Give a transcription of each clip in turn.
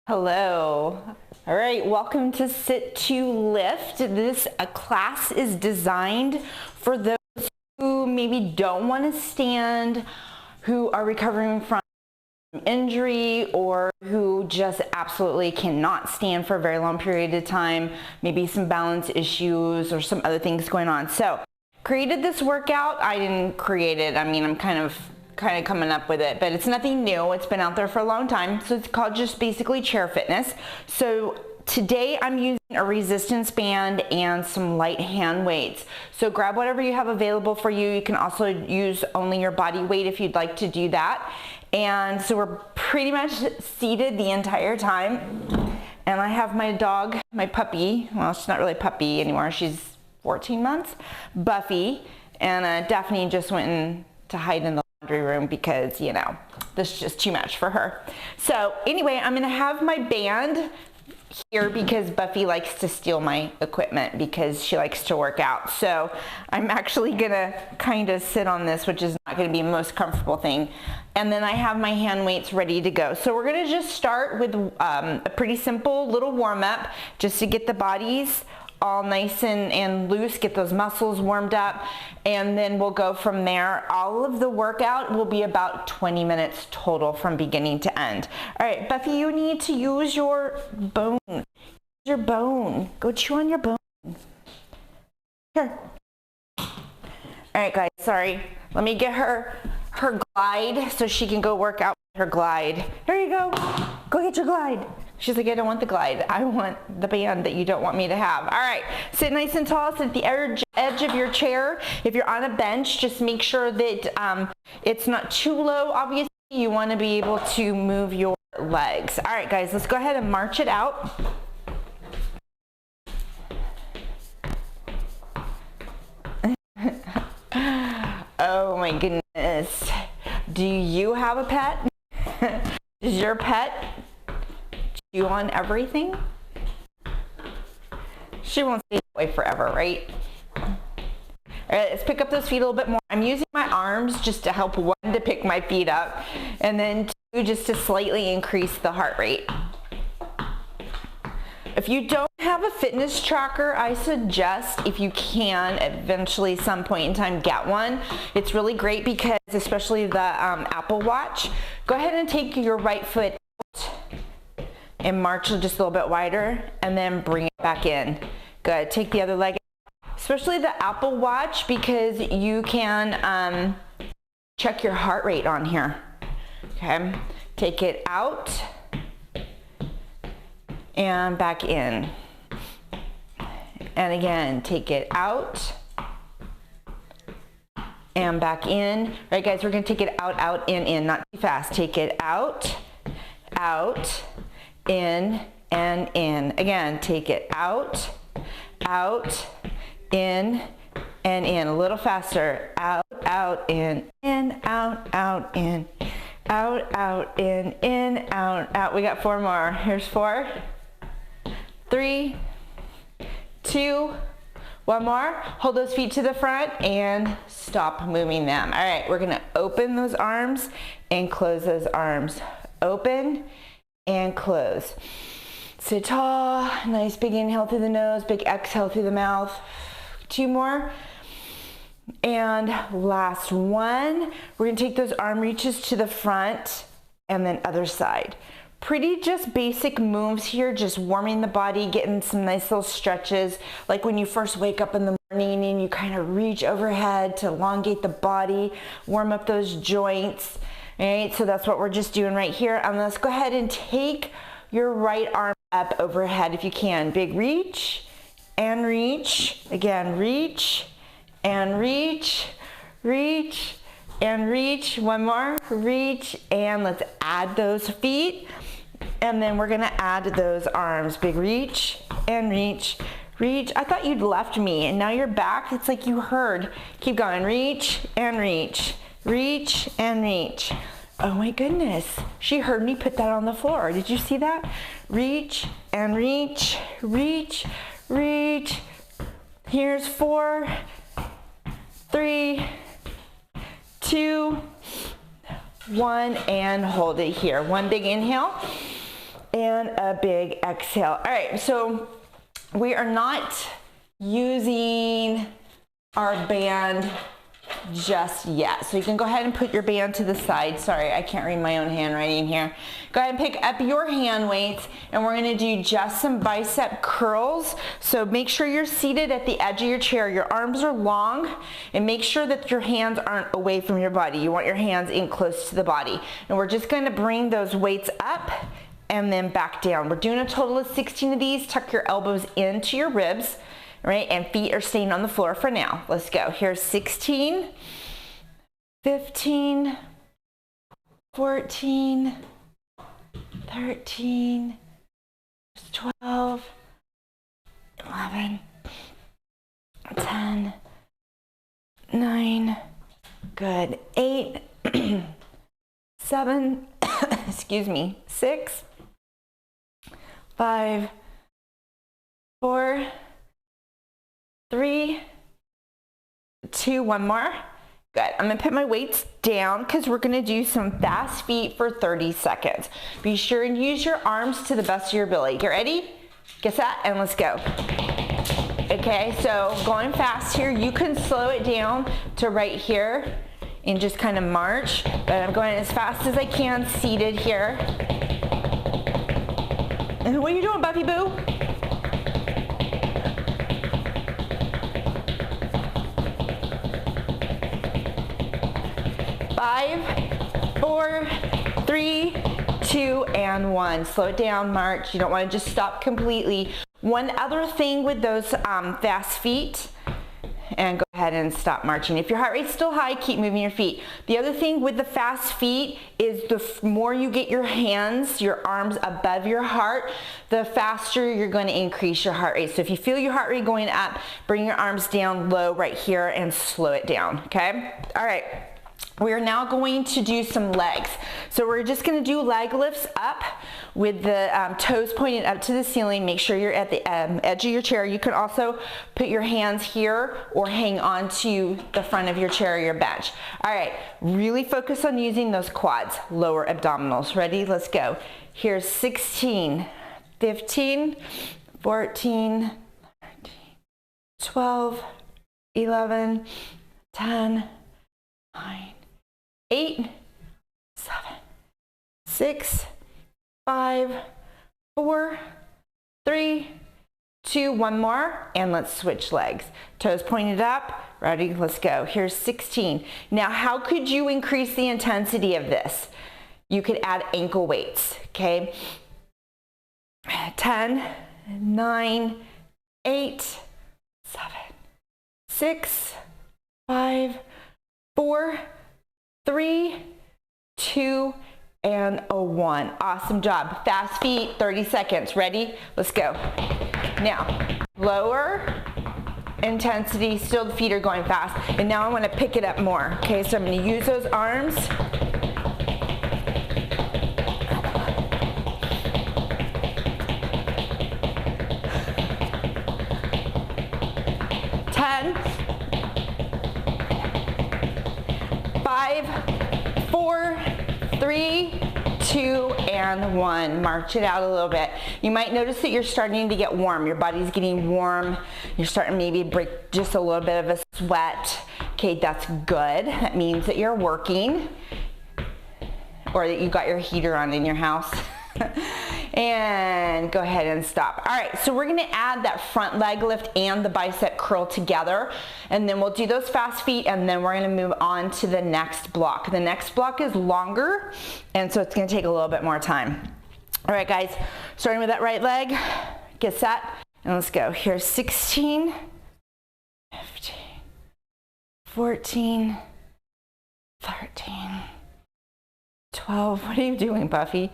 Hello. All right, welcome to SIT2LIFT. This class is designed for those who maybe don't want to stand, who are recovering from injury, or who just absolutely cannot stand for a very long period of time, maybe some balance issues or some other things going on. So, created this workout. I didn't create it. I mean, I'm kind of coming up with it, but it's nothing new. It's been out there for a long time. So it's called just basically chair fitness. So today I'm using a resistance band and some light hand weights. So grab whatever you have available for you. You can also use only your body weight if you'd like to do that. And so we're pretty much seated the entire time. And I have my dog, my puppy. Well, she's not really a puppy anymore. She's 14 months, Buffy. And Daphne just went to hide in the laundry room because, you know, this is just too much for her. So anyway, I'm gonna have my band here because Buffy likes to steal my equipment because she likes to work out. So I'm actually gonna kind of sit on this, which is not gonna be the most comfortable thing. And then I have my hand weights ready to go. So we're gonna just start with a pretty simple little warm up just to get the bodies all nice and loose, get those muscles warmed up, and then we'll go from there. All of the workout will be about 20 minutes total from beginning to end. All right, Buffy, you need to use your bone. Use your bone. Go chew on your bone. Here. All right, guys, sorry. Let me get her glide so she can go work out with her glide. Here you go. Go get your glide. She's like, I don't want the glide. I want the band that you don't want me to have. All right, sit nice and tall. Sit at the edge of your chair. If you're on a bench, just make sure that it's not too low. Obviously, you want to be able to move your legs. All right, guys, let's go ahead and march it out. Oh my goodness. Do you have a pet? Does your pet chew on everything? She won't stay that way forever, right? All right, let's pick up those feet a little bit more. I'm using my arms just to help, one, to pick my feet up, and then two, just to slightly increase the heart rate. If you don't have a fitness tracker, I suggest, if you can, eventually some point in time, get one. It's really great because, especially the Apple Watch, go ahead and take your right foot out and march just a little bit wider, and then bring it back in. Good, take the other leg out. Especially the Apple Watch, because you can check your heart rate on here. Okay, take it out and back in. And again, take it out and back in. All right, guys, we're gonna take it out, out, in, not too fast. Take it out, out, in, and in. Again, take it out, out, in, and in. A little faster. Out, out, in, out, out, in. Out, out, in, out, out. We got 4 more. Here's 4, 3, 2, 1 more. Hold those feet to the front and stop moving them. All right, we're gonna open those arms and close those arms. Open and close. Sit tall, nice big inhale through the nose, big exhale through the mouth. 2 more. And last one. We're gonna take those arm reaches to the front and then other side. Pretty just basic moves here, just warming the body, getting some nice little stretches. Like when you first wake up in the morning and you kind of reach overhead to elongate the body, warm up those joints. All right, so that's what we're just doing right here. And let's go ahead and take your right arm up overhead if you can. Big reach and reach. Again, reach and reach, reach and reach. 1 more, reach, and let's add those feet. And then we're gonna add those arms. Big reach and reach, reach. I thought you'd left me and now you're back. It's like you heard. Keep going, reach and reach, reach and reach. Oh my goodness, she heard me put that on the floor. Did you see that? Reach and reach, reach, reach. Here's 4, 3, 2, 1, and hold it here. 1 big inhale. and a big exhale. All right, so we are not using our band just yet. So you can go ahead and put your band to the side. Sorry, I can't read my own handwriting here. Go ahead and pick up your hand weights, and we're gonna do just some bicep curls. So make sure you're seated at the edge of your chair. Your arms are long, and make sure that your hands aren't away from your body. You want your hands in close to the body. And we're just gonna bring those weights up and then back down. We're doing a total of 16 of these. Tuck your elbows into your ribs. Right, and feet are staying on the floor for now. Let's go. Here's 16, 15, 14, 13, 12, 11, 10, 9, good, 8, 7, excuse me, 6, 5, 4, 3, 2, one more. Good. I'm gonna put my weights down because we're gonna do some fast feet for 30 seconds. Be sure and use your arms to the best of your ability. Get ready? Get set, and let's go. Okay, so going fast here, you can slow it down to right here and just kind of march, but I'm going as fast as I can, seated here. And what are you doing, Buffy Boo? 5, 4, 3, 2, and 1. Slow it down, march. You don't want to just stop completely. One other thing with those fast feet, and go ahead and stop marching. If your heart rate's still high, keep moving your feet. The other thing with the fast feet is the more you get your hands, your arms above your heart, the faster you're going to increase your heart rate. So if you feel your heart rate going up, bring your arms down low right here and slow it down, okay? All right. We are now going to do some legs. So we're just going to do leg lifts up with the toes pointed up to the ceiling. Make sure you're at the edge of your chair. You can also put your hands here or hang on to the front of your chair or your bench. All right, really focus on using those quads, lower abdominals. Ready? Let's go. Here's 16, 15, 14, 13, 12, 11, 10, 9, 8, 7, 6, 5, 4, 3, 2, one more, and let's switch legs. Toes pointed up, ready, let's go. Here's 16. Now, how could you increase the intensity of this? You could add ankle weights, okay? 10, 9, 8, 7, 6, 5, 4, 3, 2, and a 1. Awesome job. Fast feet, 30 seconds. Ready? Let's go. Now, lower intensity, still the feet are going fast. And now I want to pick it up more. Okay, so I'm going to use those arms. Five, 4, 3, 2, and 1. March it out a little bit. You might notice that you're starting to get warm. Your body's getting warm. You're starting to maybe break just a little bit of a sweat. Okay, that's good. That means that you're working or that you got your heater on in your house. And go ahead and stop. All right, so we're gonna add that front leg lift and the bicep curl together, and then we'll do those fast feet, and then we're gonna move on to the next block. The next block is longer, and so it's gonna take a little bit more time. All right, guys, starting with that right leg, get set, and let's go. Here's 16, 15, 14, 13, 12. What are you doing, Buffy?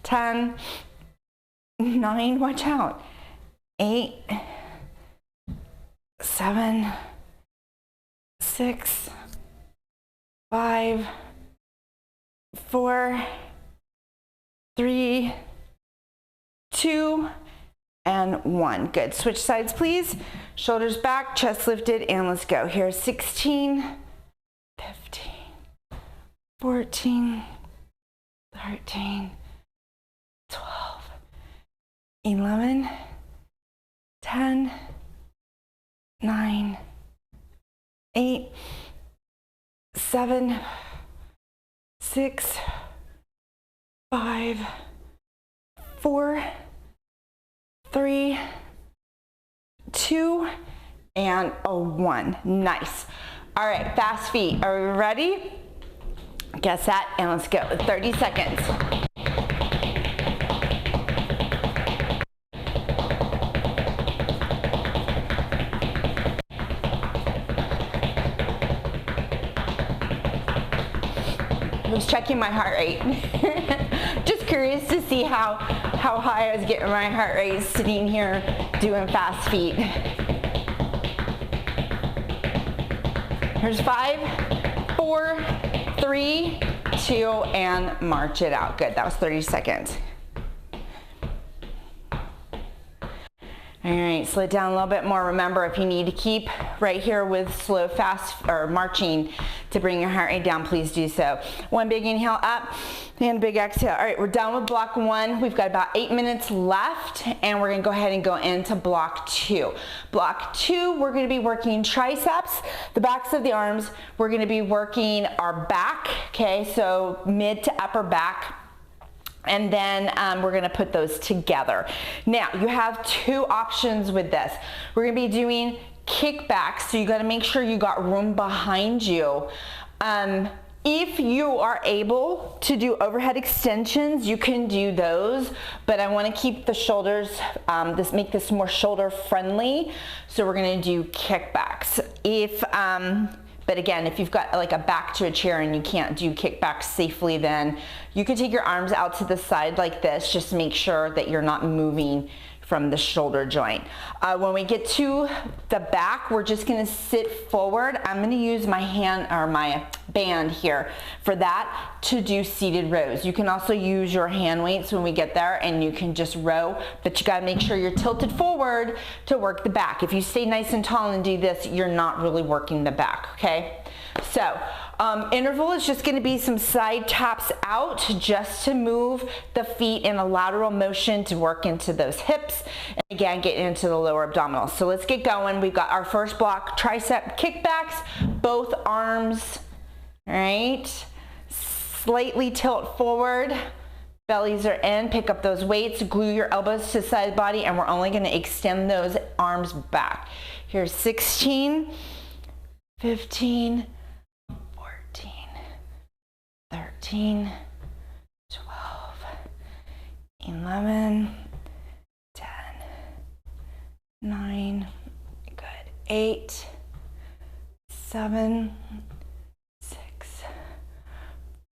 10, 9, watch out, 8, 7, 6, 5, 4, 3, 2, and 1. Good. Switch sides, please. Shoulders back, chest lifted, and let's go. Here's 16, 15, 14, 13, 12, 11, 10, 9, 8, 7, 6, 5, 4, 3, 2, and a 1. Nice. All right, fast feet. Are we ready? Get set and let's go. 30 seconds. I was checking my heart rate. Just curious to see how high I was getting my heart rate sitting here doing fast feet. Here's 5, 4, 3, 2, and march it out. Good, that was 30 seconds. All right, slow it down a little bit more. Remember, if you need to keep right here with slow, fast, or marching to bring your heart rate down, please do so. One big inhale up and a big exhale. All right, we're done with block 1. We've got about 8 minutes left, and we're gonna go ahead and go into block 2. Block 2, we're gonna be working triceps, the backs of the arms. We're gonna be working our back, okay, so mid to upper back. And then we're gonna put those together. Now, you have 2 options with this. We're gonna be doing kickbacks, so you gotta make sure you got room behind you. If you are able to do overhead extensions, you can do those, but I wanna keep the shoulders, make this more shoulder friendly, so we're gonna do kickbacks. But again, if you've got like a back to a chair and you can't do kickbacks safely, then you can take your arms out to the side like this. Just make sure that you're not moving from the shoulder joint. When we get to the back, we're just gonna sit forward. I'm gonna use my hand or my band here for that to do seated rows. You can also use your hand weights when we get there and you can just row, but you gotta make sure you're tilted forward to work the back. If you stay nice and tall and do this, you're not really working the back, okay? So, interval is just gonna be some side taps out just to move the feet in a lateral motion to work into those hips and again get into the lower abdominals. So let's get going. We've got our first block, tricep kickbacks, both arms, all right? Slightly tilt forward, bellies are in, pick up those weights, glue your elbows to the side of the body, and we're only gonna extend those arms back. Here's 16, 15, 13, 12, 11, 10, 9, good, 8, 7, 6,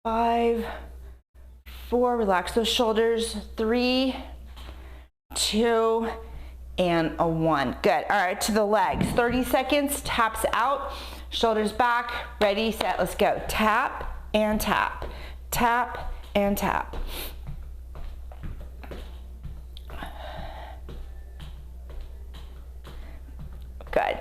5, 4, relax those shoulders, 3, 2, and a 1. Good. All right, to the legs. 30 seconds, taps out, shoulders back, ready, set, let's go. Tap and tap, tap and tap. Good.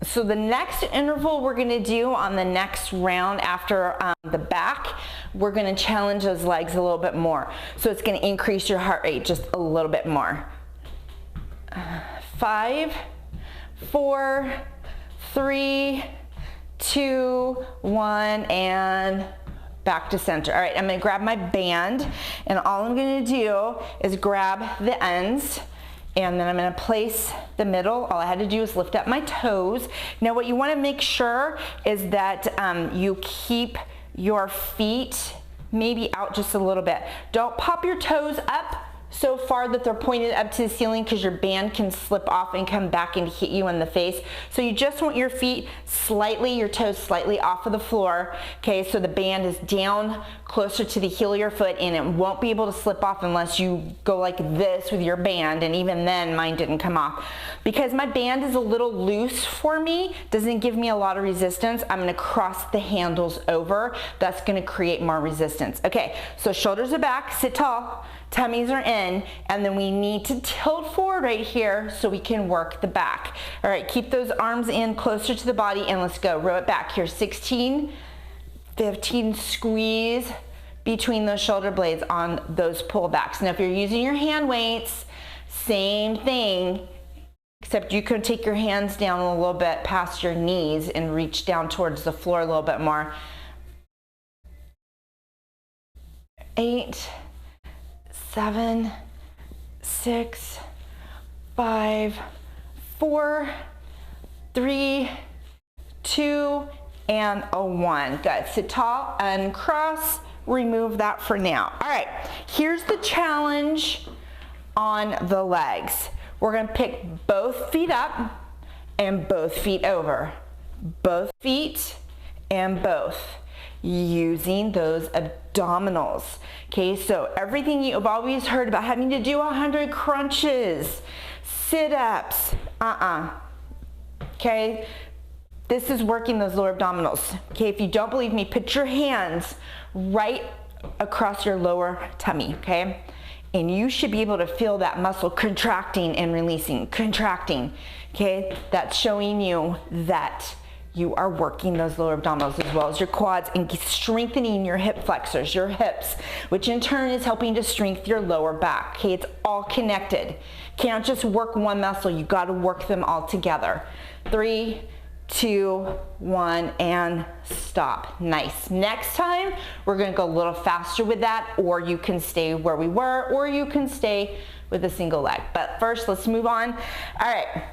So the next interval we're gonna do on the next round after the back, we're gonna challenge those legs a little bit more. So it's gonna increase your heart rate just a little bit more. 5, 4, 3, 2, 1, and back to center. All right, I'm gonna grab my band, and all I'm gonna do is grab the ends, and then I'm gonna place the middle. All I had to do is lift up my toes. Now what you wanna make sure is that you keep your feet maybe out just a little bit. Don't pop your toes up so far that they're pointed up to the ceiling because your band can slip off and come back and hit you in the face. So you just want your feet slightly, your toes slightly off of the floor, okay, so the band is down closer to the heel of your foot and it won't be able to slip off unless you go like this with your band, and even then mine didn't come off. Because my band is a little loose for me, doesn't give me a lot of resistance, I'm gonna cross the handles over. That's gonna create more resistance. Okay, so shoulders are back, sit tall, tummies are in, and then we need to tilt forward right here so we can work the back. All right, keep those arms in closer to the body and let's go. Row it back here. 16, 15, squeeze, between those shoulder blades on those pullbacks. Now if you're using your hand weights, same thing, except you could take your hands down a little bit past your knees and reach down towards the floor a little bit more. 8, 7, 6, 5, 4, 3, 2, and a 1. Good. Sit tall, uncross, remove that for now. All right, here's the challenge on the legs. We're gonna pick both feet up and both feet over. Both feet and both, using those abdominals. Okay, so everything you've always heard about having to do 100 crunches, sit-ups, okay, this is working those lower abdominals. Okay, if you don't believe me, put your hands right across your lower tummy, okay? And you should be able to feel that muscle contracting and releasing, contracting, okay? That's showing you that you are working those lower abdominals as well as your quads and strengthening your hip flexors, your hips, which in turn is helping to strengthen your lower back, okay? It's all connected. Can't just work one muscle, you gotta work them all together. 3, 2, 1, and stop. Nice. Next time, we're gonna go a little faster with that, or you can stay where we were, or you can stay with a single leg. But first, let's move on. All right.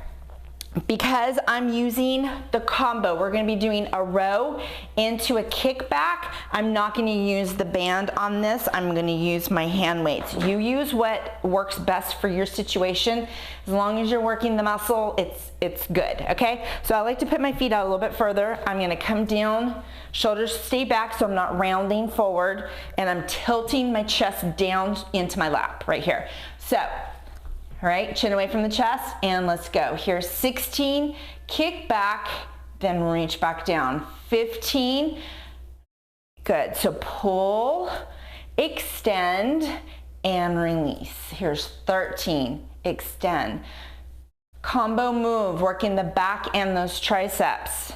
Because I'm using the combo, we're gonna be doing a row into a kickback. I'm not gonna use the band on this. I'm gonna use my hand weights. You use what works best for your situation. As long as you're working the muscle, it's good, okay? So I like to put my feet out a little bit further. I'm gonna come down, shoulders stay back so I'm not rounding forward, and I'm tilting my chest down into my lap right here. So, all right, chin away from the chest, and let's go. Here's 16, kick back, then reach back down. 15, good. So pull, extend, and release. Here's 13, extend. Combo move, working the back and those triceps.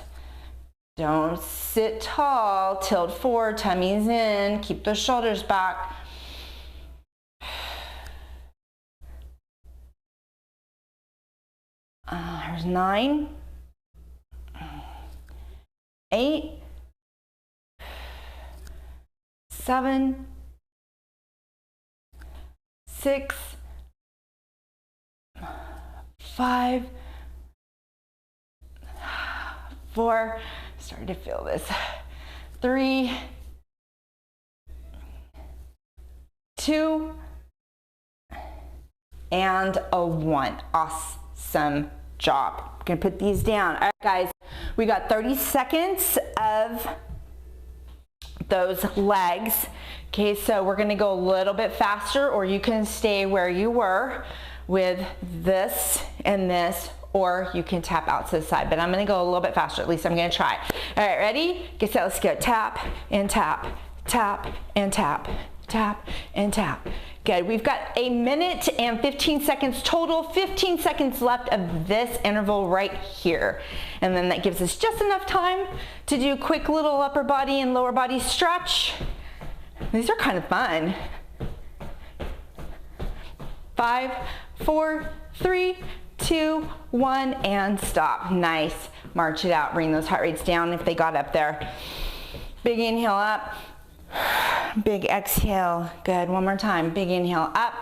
Don't sit tall, tilt forward, tummy's in, keep those shoulders back. Here's 9, 8, 7, 6, 5, 4, starting to feel this, 3, 2, and a 1. Awesome job. I'm gonna put these down. All right, guys, we got 30 seconds of those legs. Okay, so we're gonna go a little bit faster, or you can stay where you were with this and this, or you can tap out to the side, but I'm gonna go a little bit faster. At least I'm gonna try. All right, ready? Get set, let's go. Tap and tap, tap and tap, tap and tap. Good, we've got 1 minute and 15 seconds total, 15 seconds left of this interval right here. And then that gives us just enough time to do a quick little upper body and lower body stretch. These are kind of fun. 5, 4, 3, 2, 1, and stop. Nice. March it out. Bring those heart rates down if they got up there. Big inhale up. Big exhale. Good. One more time. Big inhale up.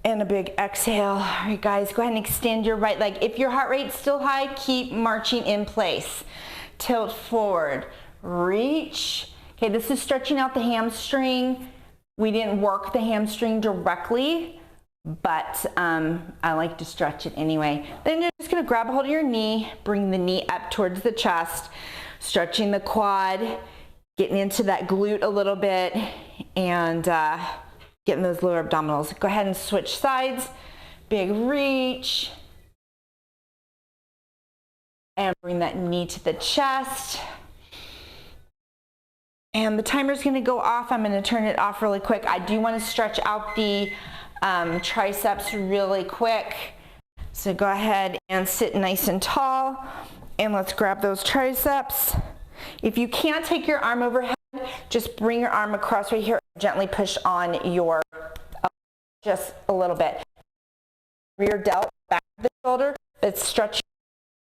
And a big exhale. All right, guys, go ahead and extend your right leg. If your heart rate's still high, keep marching in place. Tilt forward. Reach. Okay, this is stretching out the hamstring. We didn't work the hamstring directly, but I like to stretch it anyway. Then you're just gonna grab a hold of your knee, bring the knee up towards the chest, stretching the quad, getting into that glute a little bit, and getting those lower abdominals. Go ahead and switch sides. Big reach. And bring that knee to the chest. And the timer's gonna go off. I'm gonna turn it off really quick. I do wanna stretch out the triceps really quick. So go ahead and sit nice and tall. And let's grab those triceps. If you can't take your arm overhead, just bring your arm across right here, gently push on your, just a little bit. Rear delt, back of the shoulder, but stretch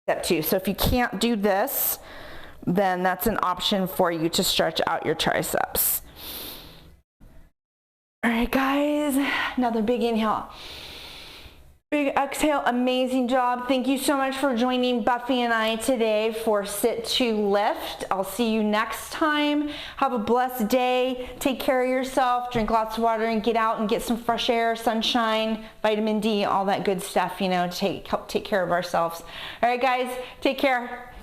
your tricep too. So if you can't do this, then that's an option for you to stretch out your triceps. All right, guys, another big inhale. Big exhale, amazing job. Thank you so much for joining Buffy and I today for Sit to Lift. I'll see you next time. Have a blessed day. Take care of yourself. Drink lots of water and get out and get some fresh air, sunshine, vitamin D, all that good stuff, you know, to help take care of ourselves. All right, guys, take care.